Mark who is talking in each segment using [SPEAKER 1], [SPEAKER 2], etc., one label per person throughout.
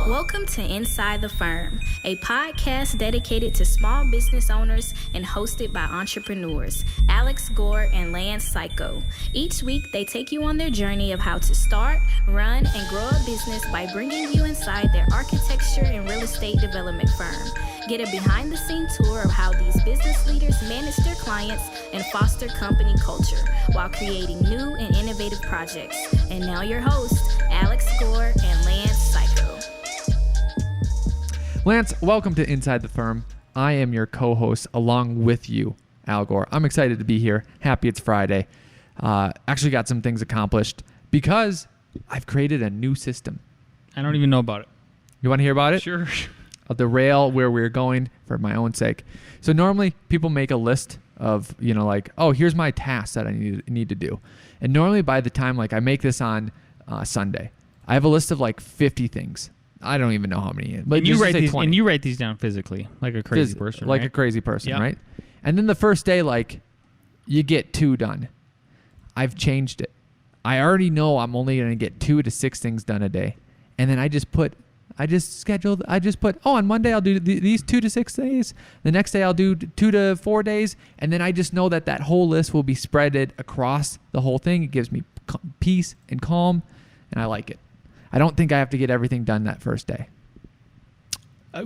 [SPEAKER 1] Welcome to Inside the Firm, a podcast dedicated to small business owners and hosted by entrepreneurs, Alex Gore and Lance Cayko. Each week, they take you on their journey of how to start, run, and grow a business by bringing you inside their architecture and real estate development firm. Get a behind-the-scenes tour of how these business leaders manage their clients and foster company culture while creating new and innovative projects. And now your hosts, Alex Gore and Lance Cayko.
[SPEAKER 2] Lance, welcome to Inside the Firm. I am your co-host along with you, Al Gore. I'm excited to be here. Happy it's Friday. Actually got some things accomplished because I've created a new system.
[SPEAKER 3] I don't even know about it.
[SPEAKER 2] You want to hear about it?
[SPEAKER 3] Sure.
[SPEAKER 2] I'll derail where we're going for my own sake. So normally people make a list of, like, oh, here's my tasks that I need to do. And normally by the time I make this on Sunday, I have a list of 50 things. I don't even know how many. But
[SPEAKER 3] and you write these down physically, like a crazy person,
[SPEAKER 2] like
[SPEAKER 3] right?
[SPEAKER 2] a crazy person,
[SPEAKER 3] Yep.
[SPEAKER 2] right? And then the first day, you get 2 done. I've changed it. I already know I'm only going to get 2 to 6 things done a day, and then I just put, on Monday I'll do these 2 to 6 days. The next day I'll do 2 to 4 days, and then I just know that whole list will be spreaded across the whole thing. It gives me peace and calm, and I like it. I don't think I have to get everything done that first day.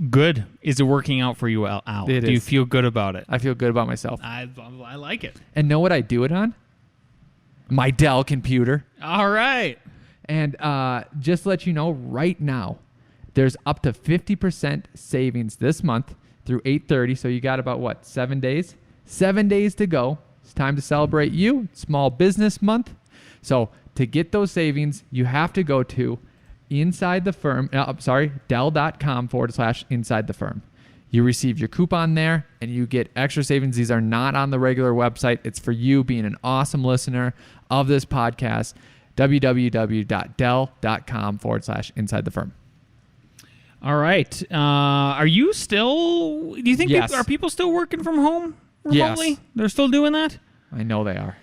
[SPEAKER 3] Good. Is it working out for you, Al?
[SPEAKER 2] It
[SPEAKER 3] Do you
[SPEAKER 2] is.
[SPEAKER 3] feel good about it?
[SPEAKER 2] I feel good about myself.
[SPEAKER 3] I like it.
[SPEAKER 2] And know what I do it on? My Dell computer.
[SPEAKER 3] All right.
[SPEAKER 2] And just to let you know, right now, there's up to 50% savings this month through 8/30. So you got about, 7 days? 7 days to go. It's time to celebrate you. It's Small Business Month. So to get those savings, you have to go to Dell.com/inside the firm. You receive your coupon there and you get extra savings. These are not on the regular website. It's for you being an awesome listener of this podcast. www.dell.com/inside the firm.
[SPEAKER 3] All right. Are you still? Do you think
[SPEAKER 2] Yes.
[SPEAKER 3] are people still working from home remotely?
[SPEAKER 2] Yes.
[SPEAKER 3] They're still doing that.
[SPEAKER 2] I know they are.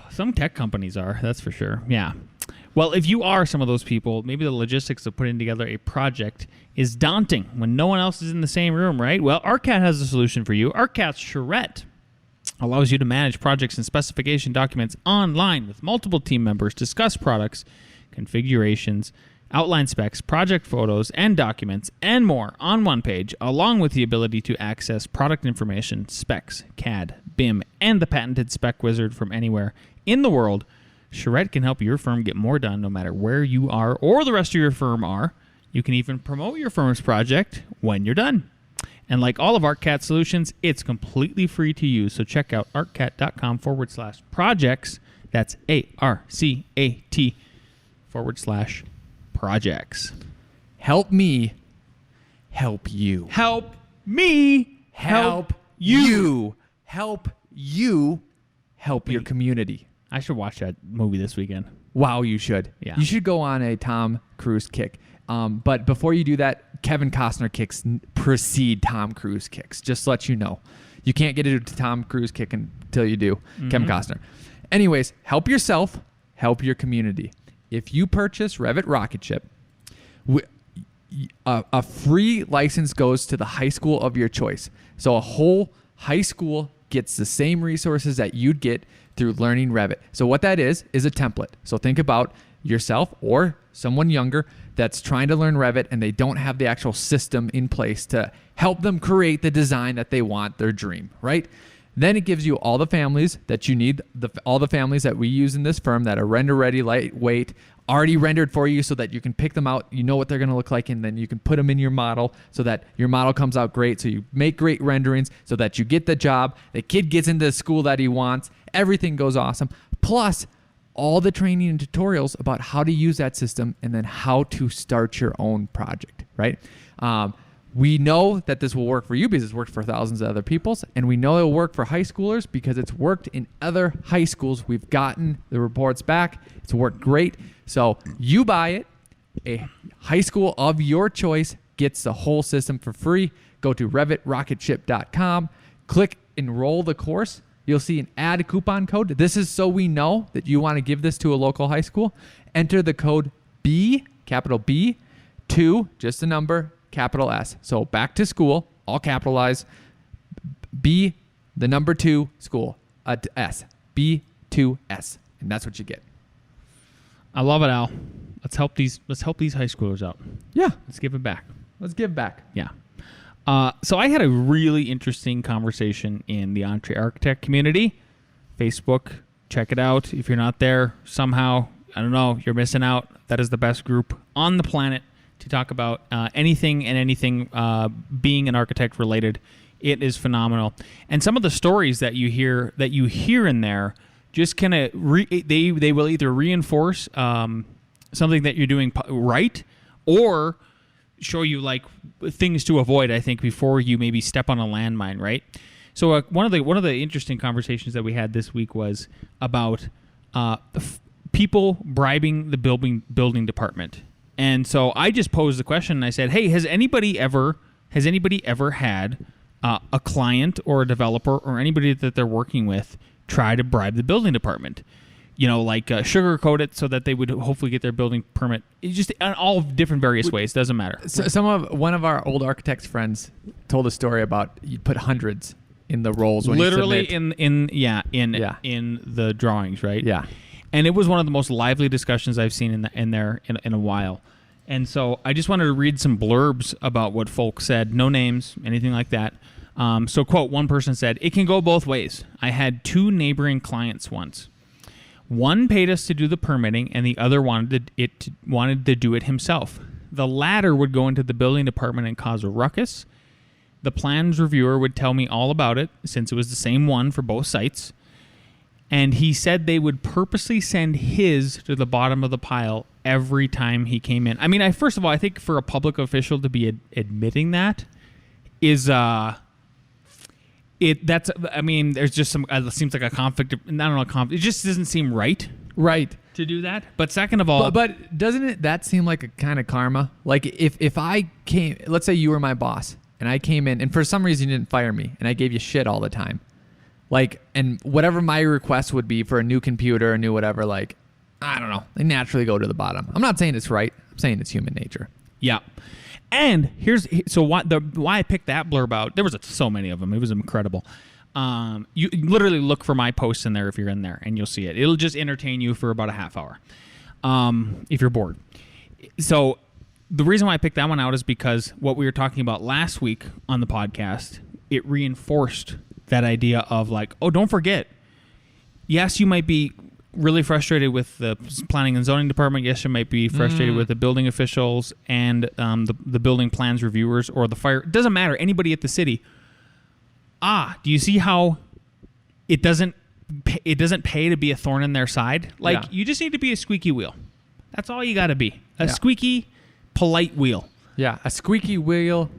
[SPEAKER 3] Some tech companies are. That's for sure. Yeah. Well, if you are some of those people, maybe the logistics of putting together a project is daunting when no one else is in the same room, right? Well, ARCAT has a solution for you. ARCAT's Charrette allows you to manage projects and specification documents online with multiple team members, discuss products, configurations, outline specs, project photos, and documents, and more on one page, along with the ability to access product information, specs, CAD, BIM, and the patented Spec Wizard from anywhere in the world. Charrette can help your firm get more done no matter where you are or the rest of your firm are. You can even promote your firm's project when you're done. And like all of ARCAT solutions, it's completely free to use. So check out arcat.com/projects. That's ARCAT/projects.
[SPEAKER 2] Help me help you.
[SPEAKER 3] Help me help you.
[SPEAKER 2] Help you help your community.
[SPEAKER 3] I should watch that movie this weekend.
[SPEAKER 2] Wow, you should.
[SPEAKER 3] Yeah.
[SPEAKER 2] You should go on a Tom Cruise kick. But before you do that, Kevin Costner kicks precede Tom Cruise kicks. Just to let you know. You can't get into Tom Cruise kick until you do Kevin Costner. Anyways, help yourself, help your community. If you purchase Revit Rocket Ship, a free license goes to the high school of your choice. So a whole high school gets the same resources that you'd get through learning Revit. So what that is a template. So think about yourself or someone younger that's trying to learn Revit and they don't have the actual system in place to help them create the design that they want, their dream, right? Then it gives you all the families that you need, all the families that we use in this firm that are render ready, lightweight, already rendered for you so that you can pick them out, you know what they're going to look like, and then you can put them in your model so that your model comes out great, so you make great renderings so that you get the job, the kid gets into the school that he wants, everything goes awesome, plus all the training and tutorials about how to use that system and then how to start your own project, right? We know that this will work for you because it's worked for thousands of other people, and we know it will work for high schoolers because it's worked in other high schools. We've gotten the reports back. It's worked great. So you buy it. A high school of your choice gets the whole system for free. Go to revitrocketship.com. Click enroll the course. You'll see an add coupon code. This is so we know that you want to give this to a local high school. Enter the code B, capital B, 2, just a number, capital S. So back to school, all capitalized. B, the number 2, school, S. B2S. And that's what you get.
[SPEAKER 3] I love it, Al. Let's help these high schoolers out.
[SPEAKER 2] Yeah.
[SPEAKER 3] Let's give it back.
[SPEAKER 2] Let's give back.
[SPEAKER 3] Yeah. So I had a really interesting conversation in the Entre Architect community. Facebook, check it out. If you're not there, somehow, I don't know, you're missing out. That is the best group on the planet to talk about anything and anything being an architect related. It is phenomenal. And some of the stories that you hear in there just kind of they will either reinforce something that you're doing right, or show you like things to avoid, I think, before you maybe step on a landmine, right? So one of the interesting conversations that we had this week was about people bribing the building department. And so I just posed the question and I said, hey, has anybody ever had a client or a developer or anybody that they're working with try to bribe the building department? You know, like sugarcoat it so that they would hopefully get their building permit. It's just in all different various ways. Doesn't matter.
[SPEAKER 2] So one of our old architects friends told a story about you put hundreds in the rolls when
[SPEAKER 3] literally
[SPEAKER 2] you submit.
[SPEAKER 3] in the drawings, right?
[SPEAKER 2] Yeah.
[SPEAKER 3] And it was one of the most lively discussions I've seen in a while. And so I just wanted to read some blurbs about what folks said. No names, anything like that. So, quote, one person said, "It can go both ways. I had 2 neighboring clients once. One paid us to do the permitting, and the other wanted to do it himself. The latter would go into the building department and cause a ruckus. The plans reviewer would tell me all about it, since it was the same one for both sites. And he said they would purposely send his to the bottom of the pile every time he came in." I mean, first of all, I think for a public official to be admitting that is there's just some it seems like a conflict. It just doesn't seem right to do that. But second of all,
[SPEAKER 2] but doesn't that seem like a kind of karma? Like if I came, let's say you were my boss and I came in and for some reason you didn't fire me and I gave you shit all the time, like, and whatever my request would be for a new computer, a new whatever, like, I don't know, they naturally go to the bottom. I'm not saying it's right. I'm saying it's human nature.
[SPEAKER 3] Yeah. And why I picked that blurb out. There was so many of them. It was incredible. You literally look for my posts in there if you're in there, and you'll see it. It'll just entertain you for about a half hour if you're bored. So the reason why I picked that one out is because what we were talking about last week on the podcast, it reinforced that idea of like, oh, don't forget. Yes, you might be really frustrated with the planning and zoning department. Yes, you might be frustrated with the building officials and the building plans reviewers or the fire. It doesn't matter. Anybody at the city. Do you see how it doesn't pay to be a thorn in their side? Like, you just need to be a squeaky wheel. That's all you got to be. A squeaky, polite wheel.
[SPEAKER 2] Yeah, a squeaky wheel.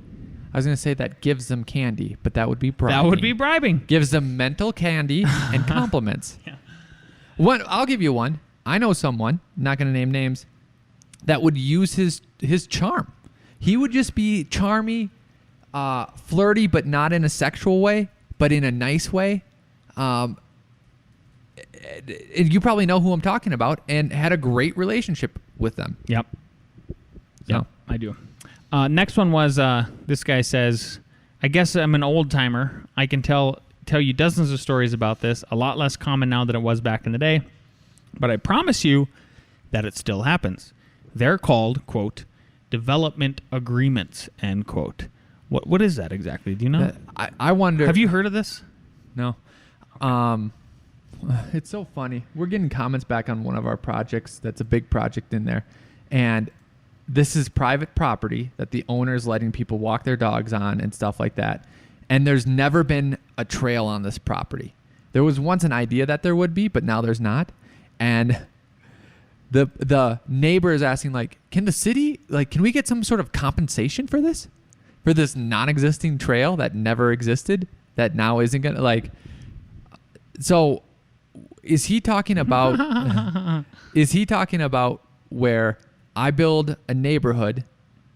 [SPEAKER 2] I was going to say that gives them candy, but that would be bribing.
[SPEAKER 3] That would be bribing.
[SPEAKER 2] Gives them mental candy and compliments.
[SPEAKER 3] Yeah.
[SPEAKER 2] I'll give you one. I know someone, not going to name names, that would use his charm. He would just be charmy, flirty, but not in a sexual way, but in a nice way. You probably know who I'm talking about, and had a great relationship with them.
[SPEAKER 3] Yep. Yep, I do. Next one was this guy says, "I guess I'm an old timer. I can tell you dozens of stories about this, a lot less common now than it was back in the day, but I promise you that it still happens. They're called, quote, development agreements, end quote." What is that exactly? Do you know?
[SPEAKER 2] I wonder.
[SPEAKER 3] Have you heard of this?
[SPEAKER 2] No. It's so funny. We're getting comments back on one of our projects that's a big project in there, and this is private property that the owner is letting people walk their dogs on and stuff like that. And there's never been a trail on this property. There was once an idea that there would be, but now there's not. And the neighbor is asking, like, can the city, like, can we get some sort of compensation for this? For this non-existing trail that never existed, that now isn't going to, like, so is he talking about, where I build a neighborhood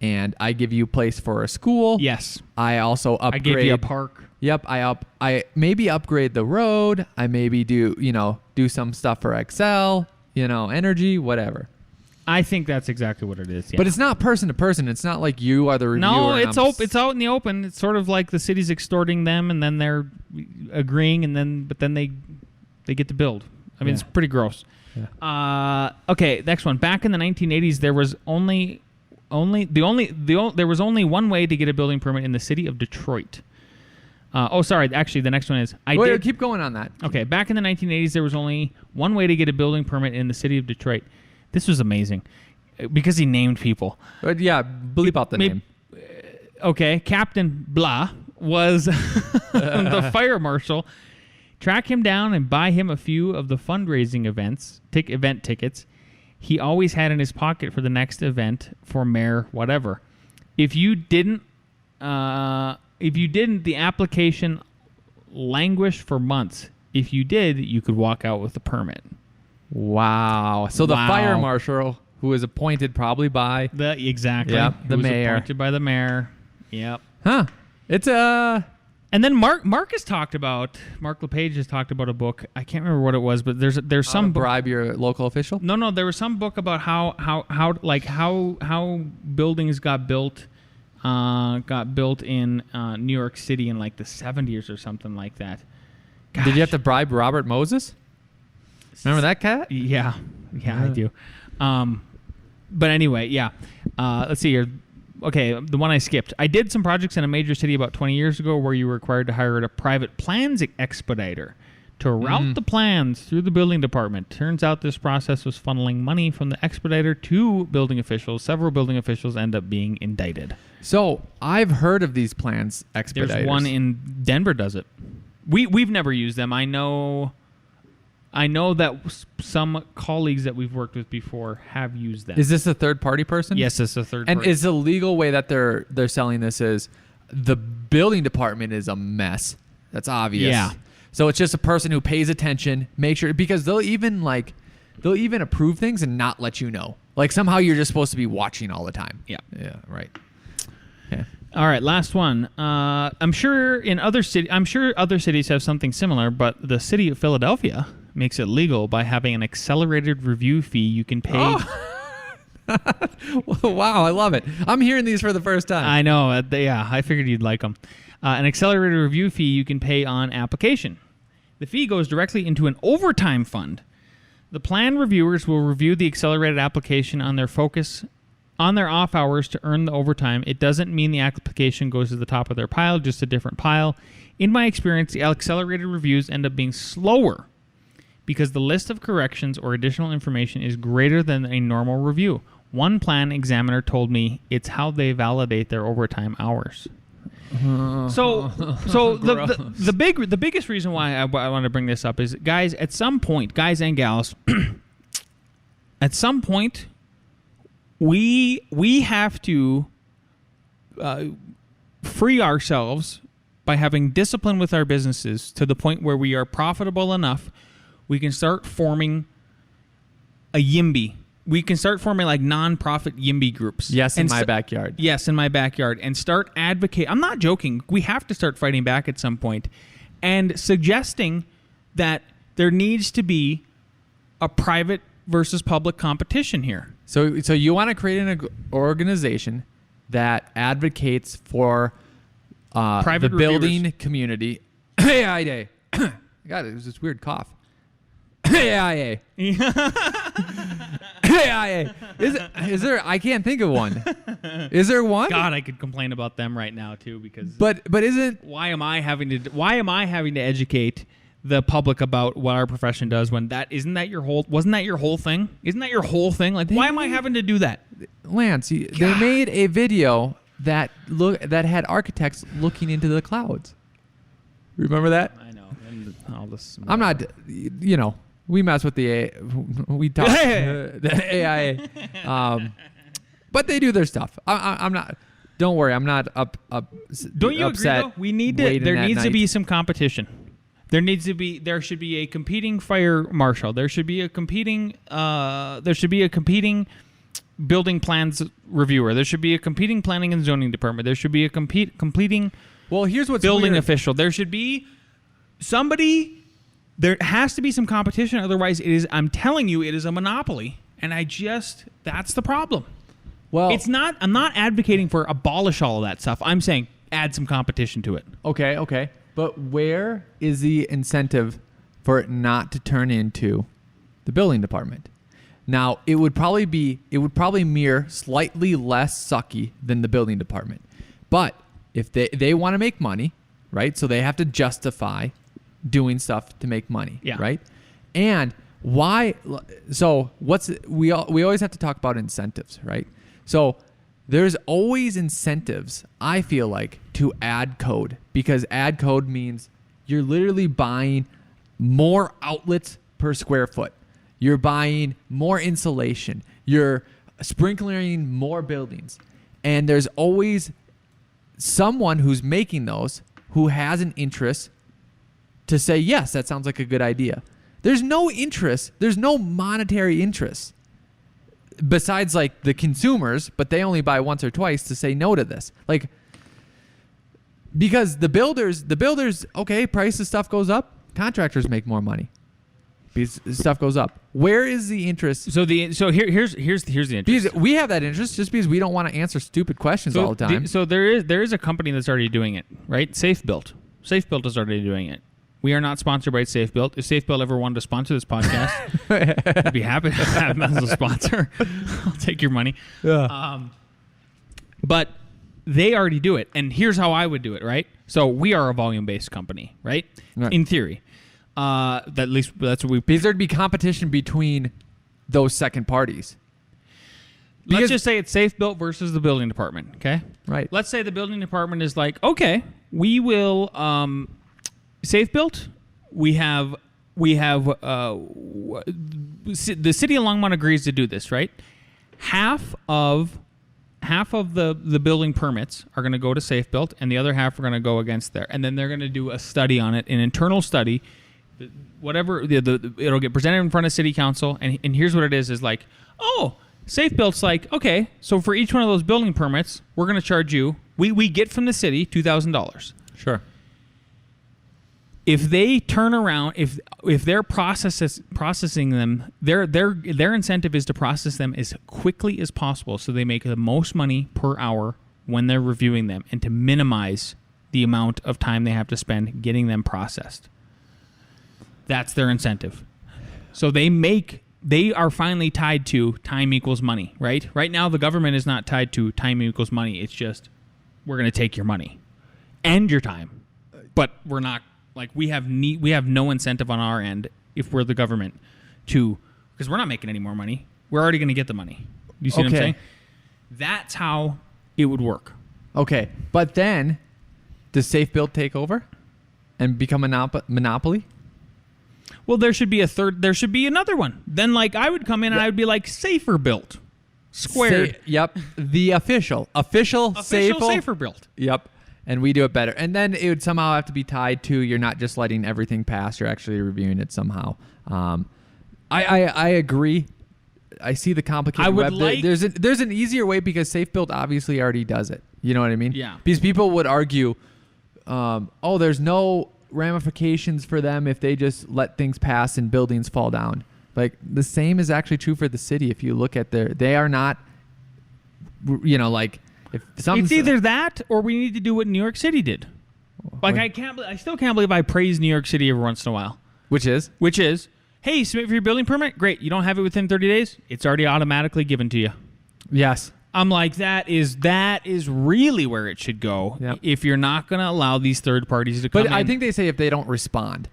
[SPEAKER 2] and I give you a place for a school?
[SPEAKER 3] Yes.
[SPEAKER 2] I also upgrade.
[SPEAKER 3] I gave you a park.
[SPEAKER 2] Yep. I maybe upgrade the road. I maybe do some stuff for Excel, energy, whatever.
[SPEAKER 3] I think that's exactly what it is. Yeah.
[SPEAKER 2] But it's not person to person. It's not like you are the reviewer.
[SPEAKER 3] No, it's it's out in the open. It's sort of like the city's extorting them, and then they're agreeing, and then they get to build. I mean, it's pretty gross. Yeah. Okay, next one. Back in the 1980s, there was only one way to get a building permit in the city of Detroit. Actually, the next one is
[SPEAKER 2] keep going on that.
[SPEAKER 3] Okay, back in the 1980s, there was only one way to get a building permit in the city of Detroit. This was amazing because he named people.
[SPEAKER 2] But yeah, bleep out the name.
[SPEAKER 3] Okay, Captain Blah was the fire marshal. Track him down and buy him a few of the fundraising event tickets he always had in his pocket for the next event for mayor whatever. If you didn't, the application languished for months. If you did, you could walk out with a permit.
[SPEAKER 2] Wow. So the fire marshal, who was appointed probably by
[SPEAKER 3] the mayor. Appointed by the mayor. Yep.
[SPEAKER 2] Huh. It's
[SPEAKER 3] And then Mark has talked about LePage has talked about a book. I can't remember what it was, but there's some
[SPEAKER 2] bribe your local official.
[SPEAKER 3] No, there was some book about how buildings got built in New York City in like the 70s or something like that. Gosh.
[SPEAKER 2] Did you have to bribe Robert Moses? Remember that cat?
[SPEAKER 3] Yeah, I do. But anyway, yeah. Let's see here. Okay, the one I skipped. I did some projects in a major city about 20 years ago where you were required to hire a private plans expediter to route the plans through the building department. Turns out this process was funneling money from the expediter to building officials. Several building officials end up being indicted.
[SPEAKER 2] So I've heard of these plans expediters.
[SPEAKER 3] There's one in Denver does it. We've never used them. I know that some colleagues that we've worked with before have used them.
[SPEAKER 2] Is this a third-party person?
[SPEAKER 3] Yes, it's a third-party.
[SPEAKER 2] And is the legal way that they're selling this is the building department is a mess. That's obvious.
[SPEAKER 3] Yeah.
[SPEAKER 2] So it's just a person who pays attention, make sure, because they'll even approve things and not let you know. Like somehow you're just supposed to be watching all the time.
[SPEAKER 3] Yeah.
[SPEAKER 2] Yeah. Right. Yeah.
[SPEAKER 3] All right, last one. I'm sure other cities have something similar, but the city of Philadelphia makes it legal by having an accelerated review fee you can pay.
[SPEAKER 2] Wow, I love it. I'm hearing these for the first time.
[SPEAKER 3] I know. I figured you'd like them. An accelerated review fee you can pay on application. The fee goes directly into an overtime fund. The plan reviewers will review the accelerated application on their off hours to earn the overtime. It doesn't mean the application goes to the top of their pile, just a different pile. In my experience, the accelerated reviews end up being slower because the list of corrections or additional information is greater than a normal review. One plan examiner told me it's how they validate their overtime hours. So the biggest reason why I want to bring this up is, guys, at some point, guys and gals, at some point, we have to free ourselves by having discipline with our businesses to the point where we are profitable enough. We can start forming a YIMBY. We can start forming like non-profit YIMBY groups.
[SPEAKER 2] Yes, in my backyard.
[SPEAKER 3] Yes, in my backyard. And start advocating. I'm not joking. We have to start fighting back at some point and suggesting that there needs to be a private versus public competition here.
[SPEAKER 2] So you want to create an organization that advocates for
[SPEAKER 3] private
[SPEAKER 2] the building community. AIA Day. God, it was this weird cough. AIA. AIA. Is there? I can't think of one. Is there one?
[SPEAKER 3] God, I could complain about them right now too because.
[SPEAKER 2] But isn't?
[SPEAKER 3] Why am I having to educate the public about what our profession does when wasn't that your whole thing? Isn't that your whole thing? Like, why am I having to do that?
[SPEAKER 2] Lance, they made a video that had architects looking into the clouds. Remember that?
[SPEAKER 3] I know. And all this.
[SPEAKER 2] I'm not. We mess with we talk the AIA, but they do their stuff. I'm not. Don't worry, I'm not up.
[SPEAKER 3] Don't you
[SPEAKER 2] upset
[SPEAKER 3] agree? Though? We need to. There needs to be some competition. There should be a competing fire marshal. There should be a competing. There should be a competing building plans reviewer. There should be a competing planning and zoning department. There should be a completing.
[SPEAKER 2] Well, here's what's
[SPEAKER 3] building
[SPEAKER 2] weird.
[SPEAKER 3] official. There should be somebody. There has to be some competition. Otherwise, I'm telling you, it is a monopoly. And that's the problem.
[SPEAKER 2] Well,
[SPEAKER 3] I'm not advocating for abolish all of that stuff. I'm saying add some competition to it.
[SPEAKER 2] okay. But where is the incentive for it not to turn into the building department? Now, it would probably mirror slightly less sucky than the building department. But if they want to make money, right? So they have to justify doing stuff to make money, right? And why? So we always have to talk about incentives, right? So there's always incentives, I feel like, to add code, because add code means you're literally buying more outlets per square foot. You're buying more insulation. You're sprinkling more buildings. And there's always someone who's making those who has an interest to say, yes, that sounds like a good idea. There's no interest. There's no monetary interest besides like the consumers, but they only buy once or twice to say no to this. Like, because the builders, okay, price of stuff goes up. Contractors make more money because stuff goes up. Where is the interest?
[SPEAKER 3] So here's the interest.
[SPEAKER 2] Because we have that interest just because we don't want to answer stupid questions all the time.
[SPEAKER 3] So there is a company that's already doing it, right? Safe Built is already doing it. We are not sponsored by Safe Built. If Safe Built ever wanted to sponsor this podcast, I'd be happy to have them as a sponsor. I'll take your money.
[SPEAKER 2] Yeah.
[SPEAKER 3] But they already do it. And here's how I would do it, right? So we are a volume-based company, right? In theory. At least that's what we...
[SPEAKER 2] Because there'd be competition between those second parties.
[SPEAKER 3] Let's just say it's Safe Built versus the building department, okay?
[SPEAKER 2] Right.
[SPEAKER 3] Let's say the building department is like, okay, we will... Safe Built, we have the city of Longmont agrees to do this, right? Half of the building permits are going to go to Safe Built, and the other half are going to go against there. And then they're going to do a study on it, an internal study, whatever. It'll get presented in front of city council, and here's what it is like, oh, Safe Built's like, okay, so for each one of those building permits, we're going to charge you. We get from the city $2,000.
[SPEAKER 2] Sure.
[SPEAKER 3] If they turn around, if they're processing them, their incentive is to process them as quickly as possible, so they make the most money per hour when they're reviewing them, and to minimize the amount of time they have to spend getting them processed. That's their incentive. So they are finally tied to time equals money, right? Right now, the government is not tied to time equals money. It's just we're going to take your money and your time, but we're not. Like we have no incentive on our end if we're the government because we're not making any more money. We're already going to get the money. You see what I'm saying? That's how it would work.
[SPEAKER 2] Okay, but then does Safe Built take over and become a monopoly?
[SPEAKER 3] Well, there should be there should be another one. Then like I would come in and I would be like Safer Built. Squared.
[SPEAKER 2] Yep. The official
[SPEAKER 3] Safer Built.
[SPEAKER 2] Yep. And we do it better. And then it would somehow have to be tied to you're not just letting everything pass, you're actually reviewing it somehow. I agree. I see the complicated web. There's an easier way because Safe Built obviously already does it. You know what I mean?
[SPEAKER 3] Yeah.
[SPEAKER 2] Because people would argue, there's no ramifications for them if they just let things pass and buildings fall down. Like the same is actually true for the city. If you look at they are not, like... It's
[SPEAKER 3] either that or we need to do what New York City did. Like I still can't believe I praise New York City every once in a while.
[SPEAKER 2] Which is,
[SPEAKER 3] hey, submit for your building permit. Great, you don't have it within 30 days. It's already automatically given to you.
[SPEAKER 2] Yes.
[SPEAKER 3] I'm like that is really where it should go.
[SPEAKER 2] Yep.
[SPEAKER 3] If you're not going to allow these third parties to come in.
[SPEAKER 2] But I think they say if they don't respond.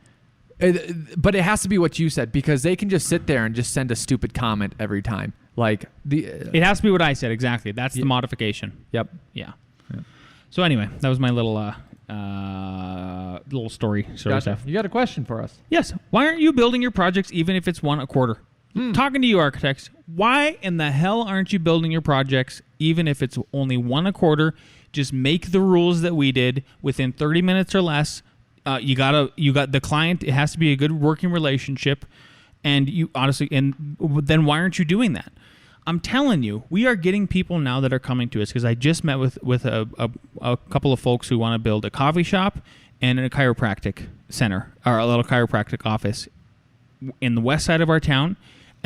[SPEAKER 2] But it has to be what you said because they can just sit there and just send a stupid comment every time. Like
[SPEAKER 3] it has to be what I said exactly. That's the modification.
[SPEAKER 2] Yep.
[SPEAKER 3] Yeah. So anyway, that was my little story.
[SPEAKER 2] Gotcha. Stuff. You got a question for us?
[SPEAKER 3] Yes. Why aren't you building your projects even if it's one a quarter? Talking to you architects, why in the hell aren't you building your projects even if it's only one a quarter? Just make the rules that we did within 30 minutes or less. You got the client. It has to be a good working relationship, and you honestly. And then why aren't you doing that? I'm telling you, we are getting people now that are coming to us because I just met with a couple of folks who want to build a coffee shop and a chiropractic center or a little chiropractic office in the west side of our town,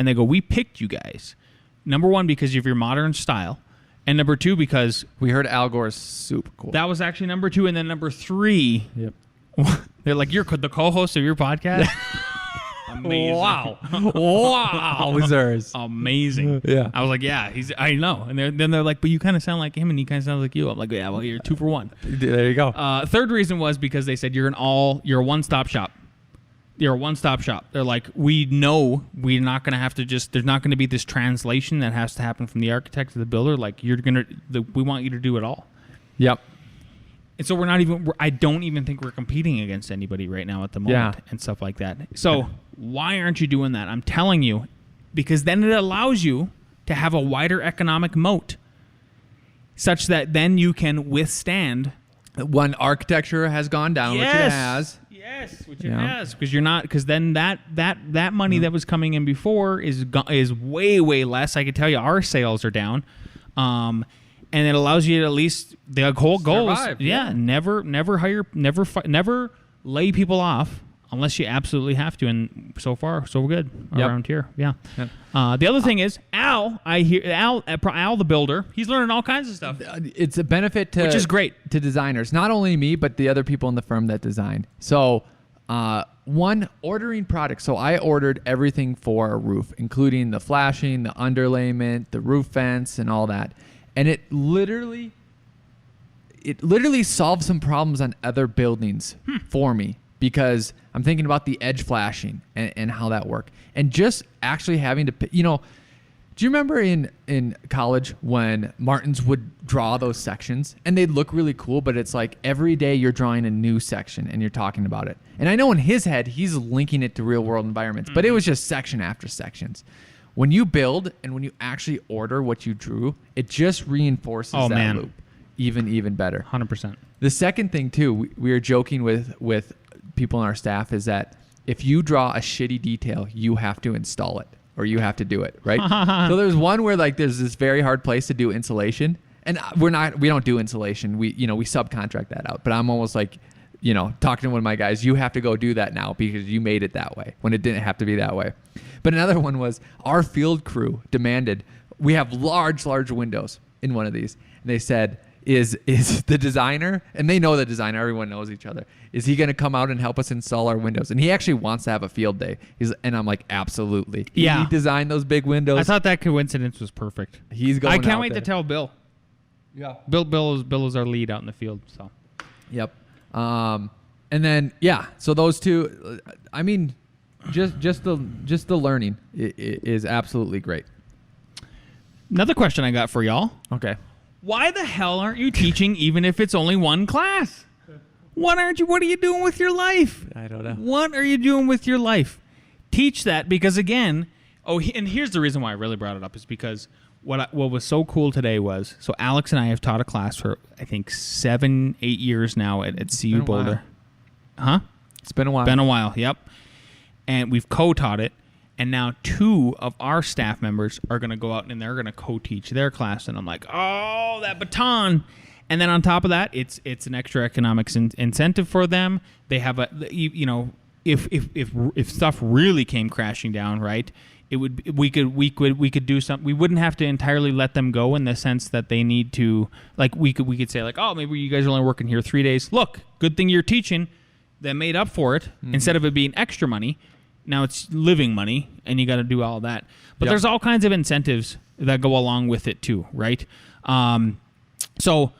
[SPEAKER 3] And they go, we picked you guys. Number one, because of your modern style. And number two, because
[SPEAKER 2] We heard Al Gore's super cool.
[SPEAKER 3] that was actually number two. And then number three,
[SPEAKER 2] Yep.
[SPEAKER 3] they're like, you're the co-host of your podcast? Amazing.
[SPEAKER 2] Wow. Wowzers.
[SPEAKER 3] Amazing.
[SPEAKER 2] Yeah.
[SPEAKER 3] I was like, yeah, I know. And then they're like, but you kind of sound like him and he kind of sounds like you. I'm like, yeah, well, you're 2 for 1.
[SPEAKER 2] There you go.
[SPEAKER 3] Third reason was because they said you're a one-stop shop. You're a one-stop shop. They're like, we know we're not going to have to there's not going to be this translation that has to happen from the architect to the builder. Like, we want you to do it all.
[SPEAKER 2] Yep.
[SPEAKER 3] And so I don't even think we're competing against anybody right now at the moment and stuff like that. So why aren't you doing that? I'm telling you, because then it allows you to have a wider economic moat such that then you can withstand.
[SPEAKER 2] When architecture has gone down, which it has.
[SPEAKER 3] Yes, which it has. Because then that money that was coming in before is way, way less. I can tell you our sales are down. And it allows you to at least the whole goal
[SPEAKER 2] Survive,
[SPEAKER 3] is never lay people off unless you absolutely have to. And so far, so good around here. Yeah.
[SPEAKER 2] Yep.
[SPEAKER 3] The other thing is Al the builder. He's learning all kinds of stuff.
[SPEAKER 2] It's a benefit to
[SPEAKER 3] Which is great.
[SPEAKER 2] to designers, not only me but the other people in the firm that design. So, one, ordering products. So I ordered everything for a roof, including the flashing, the underlayment, the roof vents, and all that. And it literally solved some problems on other buildings for me, because I'm thinking about the edge flashing and how that worked. And just actually having to, do you remember in college when Martins would draw those sections and they'd look really cool, but it's like every day you're drawing a new section and you're talking about it. And I know in his head, he's linking it to real world environments, but it was just section after sections. When you build and when you actually order what you drew, it just reinforces that loop even better.
[SPEAKER 3] 100%.
[SPEAKER 2] The second thing too, we were joking with people on our staff, is that if you draw a shitty detail, you have to install it or you have to do it, right? So there's one where like there's this very hard place to do insulation, and we don't do insulation. We subcontract that out. But I'm almost like, talking to one of my guys, you have to go do that now because you made it that way when it didn't have to be that way. But another one was our field crew demanded, we have large windows in one of these. And they said, is the designer, and they know the designer, everyone knows each other, is he going to come out and help us install our windows? And he actually wants to have a field day. And I'm like, absolutely.
[SPEAKER 3] Yeah.
[SPEAKER 2] He designed those big windows.
[SPEAKER 3] I thought that coincidence was perfect.
[SPEAKER 2] He's going
[SPEAKER 3] I can't
[SPEAKER 2] out
[SPEAKER 3] wait
[SPEAKER 2] there.
[SPEAKER 3] to tell Bill.
[SPEAKER 2] Yeah.
[SPEAKER 3] Bill is our lead out in the field. So.
[SPEAKER 2] Yep. And then so those two, I mean, just the learning is absolutely great.
[SPEAKER 3] Another question I got for y'all.
[SPEAKER 2] Okay.
[SPEAKER 3] Why the hell aren't you teaching even if it's only one class? What are you doing with your life?
[SPEAKER 2] I don't know.
[SPEAKER 3] What are you doing with your life? Teach that, because again, and here's the reason why I really brought it up is because what was so cool today was, so Alex and I have taught a class for I think 7-8 years now at CU Boulder. Huh?
[SPEAKER 2] It's been a while.
[SPEAKER 3] Been a while, yep. And we've co-taught it, and now 2 of our staff members are going to go out and they're going to co-teach their class, and I'm like, oh, that baton. And then on top of that, it's an extra economics incentive for them. They have if stuff really came crashing down, right? We could do something. We wouldn't have to entirely let them go in the sense that they need to, like we could say like, oh, maybe you guys are only working here 3 days. Look, good thing you're teaching. That made up for it. Instead of it being extra money, now it's living money, and you got to do all that. But there's all kinds of incentives that go along with it too, right? So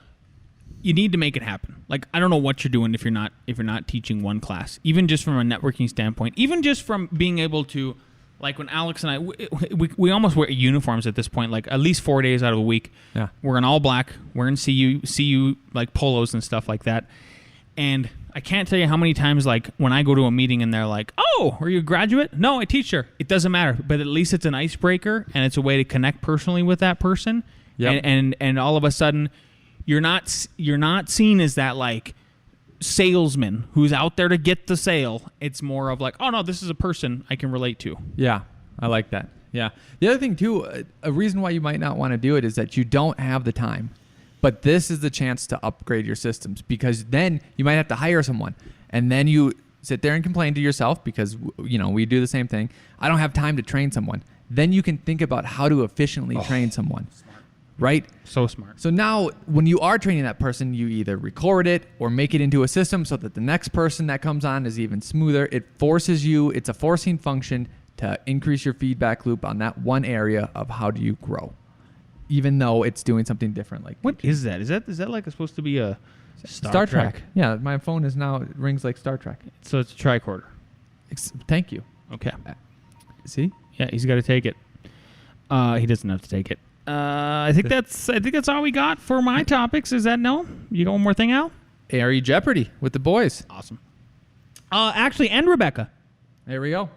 [SPEAKER 3] you need to make it happen. Like, I don't know what you're doing if you're not teaching one class, even just from a networking standpoint, even just from being able to, like when Alex and I, we almost wear uniforms at this point, like at least 4 days out of the week. Yeah. We're in all black. We're in CU like polos and stuff like that. And I can't tell you how many times, like, when I go to a meeting and they're like, oh, are you a graduate? No, I teach there. It doesn't matter. But at least it's an icebreaker, and it's a way to connect personally with that person. Yep. And all of a sudden, you're not seen as that, like, salesman who's out there to get the sale. It's more of like, oh, no, this is a person I can relate to.
[SPEAKER 2] Yeah, I like that. Yeah. The other thing, too, a reason why you might not want to do it is that you don't have the time. But this is the chance to upgrade your systems, because then you might have to hire someone, and then you sit there and complain to yourself because, we do the same thing. I don't have time to train someone. then you can think about how to efficiently train someone. Right?
[SPEAKER 3] So smart.
[SPEAKER 2] So now when you are training that person, you either record it or make it into a system so that the next person that comes on is even smoother. It forces you, it's a forcing function to increase your feedback loop on that one area of how do you grow, even though it's doing something different. Like
[SPEAKER 3] What is that? Is that like supposed to be a
[SPEAKER 2] Star Trek? Yeah, my phone is now, it rings like Star Trek.
[SPEAKER 3] So it's a tricorder.
[SPEAKER 2] Thank you.
[SPEAKER 3] Okay.
[SPEAKER 2] See?
[SPEAKER 3] Yeah, he's got to take it. He doesn't have to take it. I think that's all we got for my topics. Is that no? You got one more thing, Al?
[SPEAKER 2] A.R.E. Jeopardy with the boys.
[SPEAKER 3] Awesome. Actually, and Rebecca.
[SPEAKER 2] There we go.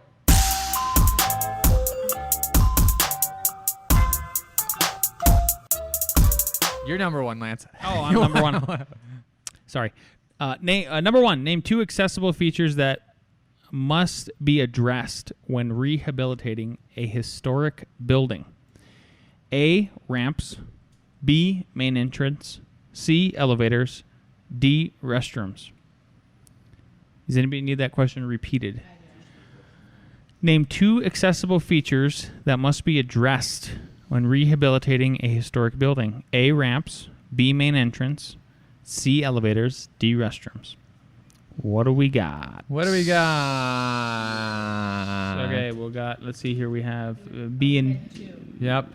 [SPEAKER 2] You're number one, Lance.
[SPEAKER 3] Oh, I'm number one. Sorry. Number one, name 2 accessible features that must be addressed when rehabilitating a historic building. A, ramps. B, main entrance. C, elevators. D, restrooms. Does anybody need that question repeated? Name 2 accessible features that must be addressed when rehabilitating a historic building. A, ramps. B, main entrance. C, elevators. D, restrooms. What do we got?
[SPEAKER 2] What do we got?
[SPEAKER 3] Okay, let's see here. We have B and...
[SPEAKER 2] Yep.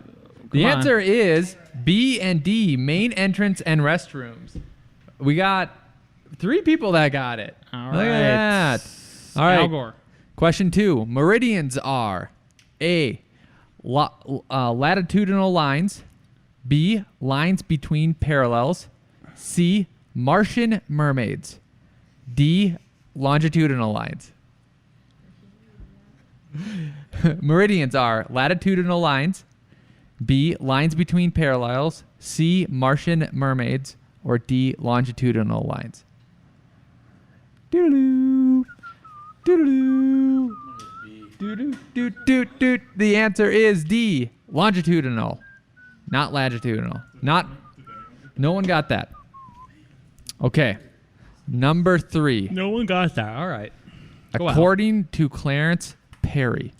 [SPEAKER 2] The answer is B and D, main entrance and restrooms. We got 3 people that got it.
[SPEAKER 3] All
[SPEAKER 2] Look
[SPEAKER 3] right.
[SPEAKER 2] at that. All right.
[SPEAKER 3] Al Gore.
[SPEAKER 2] Question 2. Meridians are A, latitudinal lines. B, lines between parallels. C, Martian mermaids. D, longitudinal lines. Meridians are latitudinal lines. B, lines between parallels. C, Martian mermaids. Or D, longitudinal lines. Doodaloo. Doodaloo. Doot. The answer is D, longitudinal, not latitudinal. No one got that. Okay. Number 3.
[SPEAKER 3] No one got that. All right.
[SPEAKER 2] According to Clarence Perry,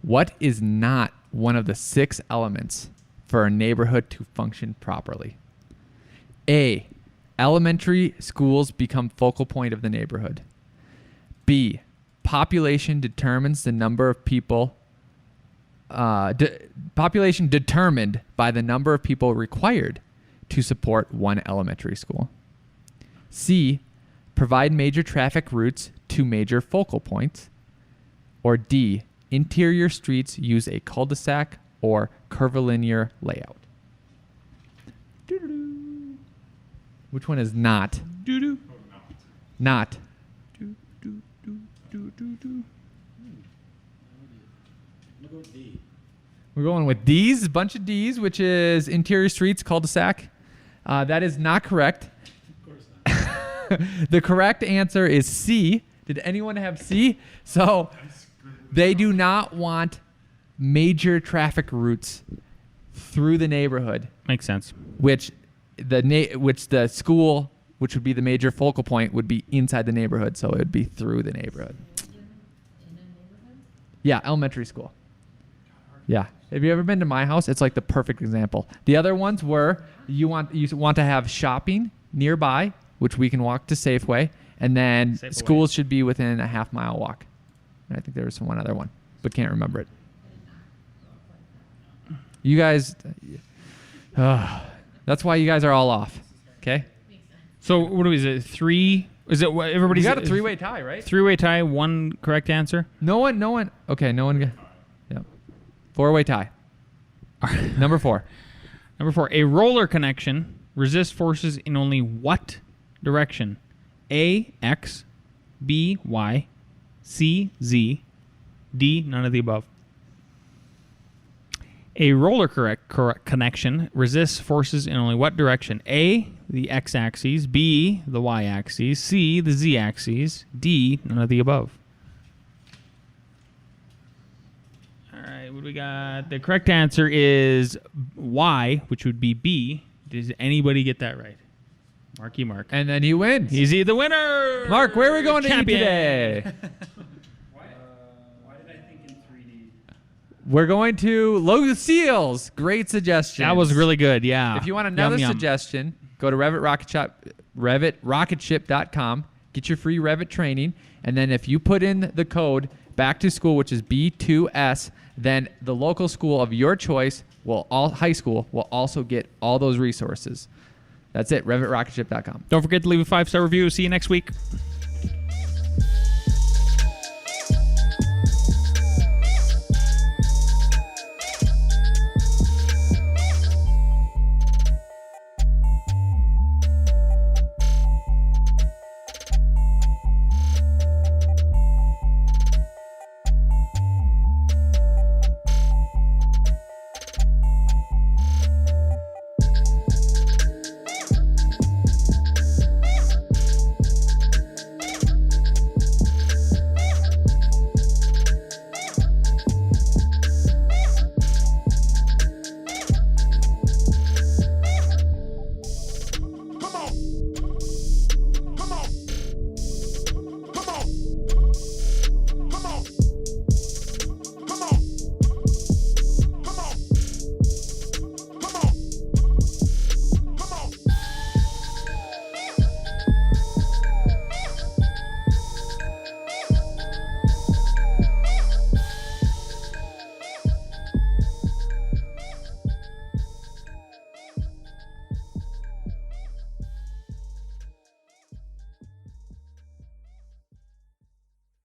[SPEAKER 2] what is not one of the 6 elements for a neighborhood to function properly? A, elementary schools become focal point of the neighborhood. B, population determines the number of people. Population determined by the number of people required to support one elementary school. C, provide major traffic routes to major focal points. Or D, interior streets use a cul-de-sac or curvilinear layout. Doo-doo-doo. Which one is not?
[SPEAKER 3] Doo-doo.
[SPEAKER 2] Not. We're going with D's, a bunch of D's, which is interior streets, cul-de-sac. That is not correct.
[SPEAKER 4] Of course not.
[SPEAKER 2] The correct answer is C. Did anyone have C? So they do not want major traffic routes through the neighborhood,
[SPEAKER 3] Makes sense.
[SPEAKER 2] which the school, which would be the major focal point, would be inside the neighborhood, so it would be through the neighborhood. Yeah, elementary school. Yeah. Have you ever been to my house? It's like the perfect example. The other ones were you want to have shopping nearby, which we can walk to Safeway, and then
[SPEAKER 3] Safeway.
[SPEAKER 2] schools should be within a half-mile walk. And I think there was one other one, but can't remember it. You guys, that's why you guys are all off. Okay?
[SPEAKER 3] So what is it? 3? Is it what everybody's
[SPEAKER 2] You got a 3-way tie, right?
[SPEAKER 3] 3-way tie? 1 correct answer.
[SPEAKER 2] No one. Okay, no one. Yep. 4-way tie. Number 4.
[SPEAKER 3] Number 4. A roller connection resists forces in only what direction? A, X. B, Y. C, Z. D, none of the above. A roller correct connection resists forces in only what direction? A, the x-axis. B, the y-axis. C, the z-axis. D, none of the above. All right, what do we got? The correct answer is Y, which would be B. Does anybody get that right? Marky Mark.
[SPEAKER 2] And then he wins.
[SPEAKER 3] Is he the winner?
[SPEAKER 2] Mark, where are we going to eat
[SPEAKER 3] Champion.
[SPEAKER 2] today?
[SPEAKER 4] Why did I think in 3D?
[SPEAKER 2] We're going to Lucille's. Great suggestion.
[SPEAKER 3] That was really good. Yeah.
[SPEAKER 2] If you want another
[SPEAKER 3] Yum, yum.
[SPEAKER 2] suggestion, go to RevitRocketship.com. Get your free Revit training. And then if you put in the code back to school, which is B2S, then the local school of your choice, high school, will also get all those resources. That's it. RevitRocketship.com.
[SPEAKER 3] Don't forget to leave a 5-star review. See you next week.